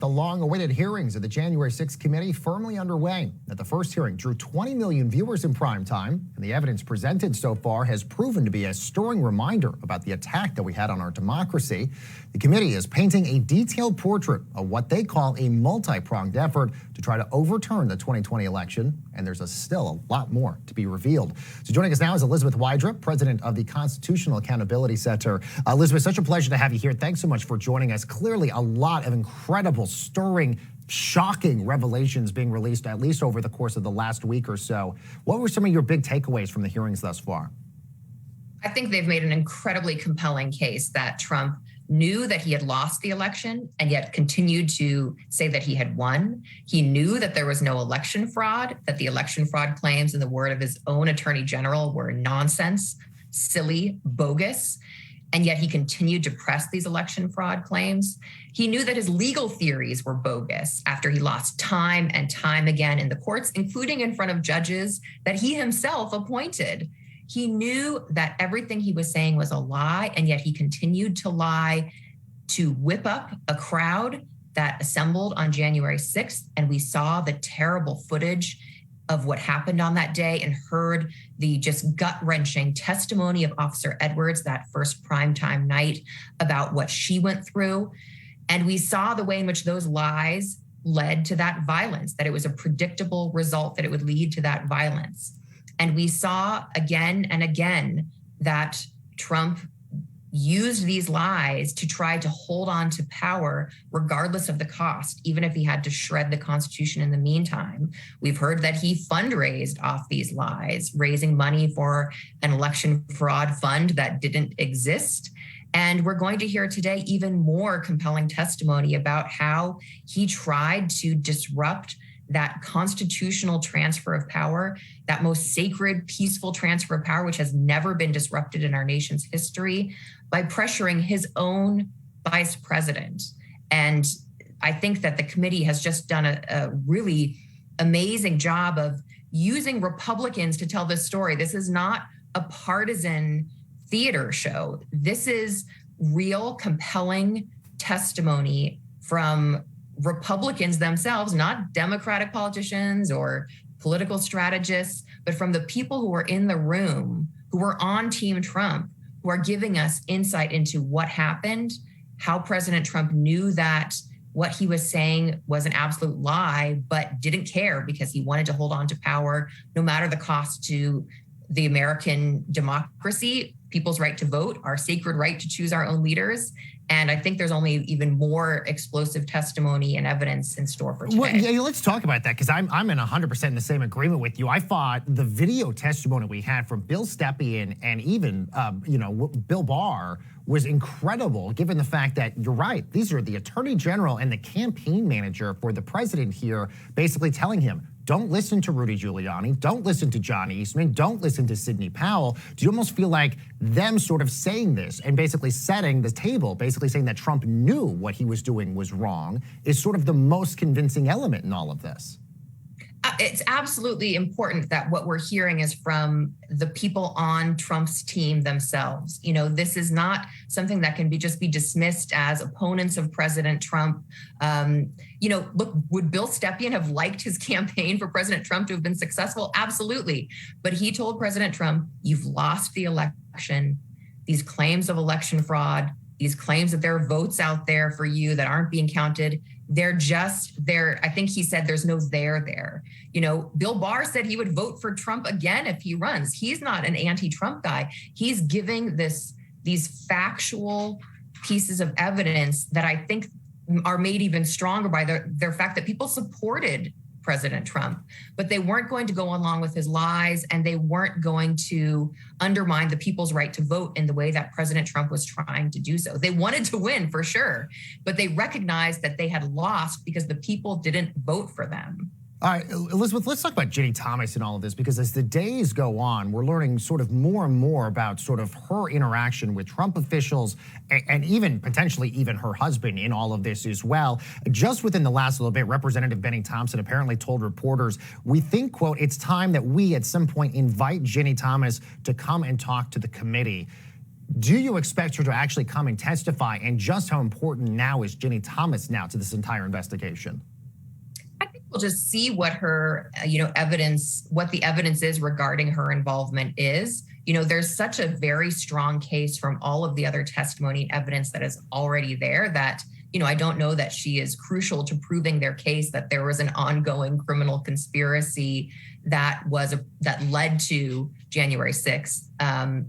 The long-awaited hearings of the January 6th committee firmly underway. At the first hearing drew 20 million viewers in prime time, and the evidence presented so far has proven to be a stirring reminder about the attack that we had on our democracy. The committee is painting a detailed portrait of what they call a multi-pronged effort to try to overturn the 2020 election, and there's still a lot more to be revealed. So joining us now is Elizabeth Wydra, president of the Constitutional Accountability Center. Elizabeth, such a pleasure to have you here. Thanks so much for joining us. Clearly a lot of incredible, stirring, shocking revelations being released, at least over the course of the last week or so. What were some of your big takeaways from the hearings thus far? I think they've made an incredibly compelling case that Trump knew that he had lost the election and yet continued to say that he had won. He knew that there was no election fraud, that the election fraud claims, in the word of his own attorney general, were nonsense, silly, bogus. And yet he continued to press these election fraud claims. He knew that his legal theories were bogus after he lost time and time again in the courts, including in front of judges that he himself appointed. He knew that everything he was saying was a lie, and yet he continued to lie to whip up a crowd that assembled on January 6th. And we saw the terrible footage of what happened on that day and heard the just gut-wrenching testimony of Officer Edwards that first primetime night about what she went through. And we saw the way in which those lies led to that violence, that it was a predictable result that it would lead to that violence. And we saw again and again that Trump used these lies to try to hold on to power regardless of the cost, even if he had to shred the Constitution in the meantime. We've heard that he fundraised off these lies, raising money for an election fraud fund that didn't exist. And we're going to hear today even more compelling testimony about how he tried to disrupt that constitutional transfer of power, that most sacred, peaceful transfer of power, which has never been disrupted in our nation's history, by pressuring his own vice president. And I think that the committee has just done a really amazing job of using Republicans to tell this story. This is not a partisan theater show. This is real, compelling testimony from Republicans themselves, not Democratic politicians or political strategists, but from the people who were in the room, who were on Team Trump, who are giving us insight into what happened, how President Trump knew that what he was saying was an absolute lie, but didn't care because he wanted to hold on to power no matter the cost to the American democracy, people's right to vote, our sacred right to choose our own leaders. And I think there's only even more explosive testimony and evidence in store for today. Well, yeah, let's talk about that, because I'm in 100% in the same agreement with you. I thought the video testimony we had from Bill Stepien and even Bill Barr was incredible, given the fact that you're right. These are the attorney general and the campaign manager for the president here, basically telling him, don't listen to Rudy Giuliani, don't listen to John Eastman, don't listen to Sidney Powell. Do you almost feel like them sort of saying this and basically setting the table, basically saying that Trump knew what he was doing was wrong, is sort of the most convincing element in all of this? It's absolutely important that what we're hearing is from the people on Trump's team themselves. You know, this is not something that can just be dismissed as opponents of President Trump. Look, would Bill Stepien have liked his campaign for President Trump to have been successful? Absolutely. But he told President Trump, you've lost the election. These claims of election fraud, these claims that there are votes out there for you that aren't being counted, they're just there. I think he said there's no there. You know, Bill Barr said he would vote for Trump again if he runs. He's not an anti-Trump guy. He's giving these factual pieces of evidence that I think are made even stronger by their fact that people supported President Trump, but they weren't going to go along with his lies, and they weren't going to undermine the people's right to vote in the way that President Trump was trying to do so. They wanted to win for sure, but they recognized that they had lost because the people didn't vote for them. All right, Elizabeth, let's talk about Ginny Thomas and all of this, because as the days go on, we're learning sort of more and more about sort of her interaction with Trump officials and even potentially even her husband in all of this as well. Just within the last little bit, Representative Benny Thompson apparently told reporters, we think, quote, it's time that we at some point invite Ginny Thomas to come and talk to the committee. Do you expect her to actually come and testify? And just how important now is Ginny Thomas now to this entire investigation? I think we'll just see what her, evidence, what the evidence is regarding her involvement is. There's such a very strong case from all of the other testimony and evidence that is already there that, I don't know that she is crucial to proving their case that there was an ongoing criminal conspiracy that led to January 6th.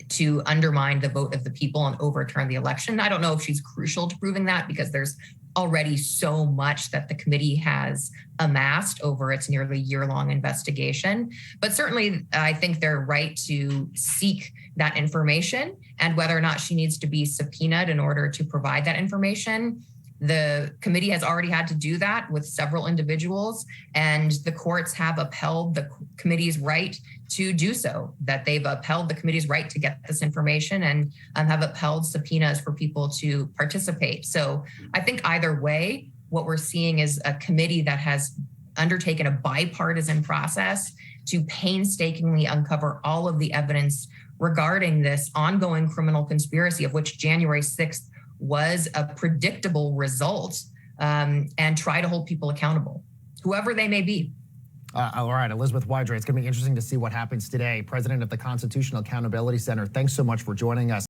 To undermine the vote of the people and overturn the election. I don't know if she's crucial to proving that because there's already so much that the committee has amassed over its nearly year-long investigation. But certainly, I think they're right to seek that information, and whether or not she needs to be subpoenaed in order to provide that information. The committee has already had to do that with several individuals, and the courts have upheld the committee's right to do so, that they've upheld the committee's right to get this information and have upheld subpoenas for people to participate. So I think either way, what we're seeing is a committee that has undertaken a bipartisan process to painstakingly uncover all of the evidence regarding this ongoing criminal conspiracy, of which January 6th was a predictable result, and try to hold people accountable, whoever they may be. All right, Elizabeth Wydra, it's going to be interesting to see what happens today. President of the Constitutional Accountability Center, thanks so much for joining us.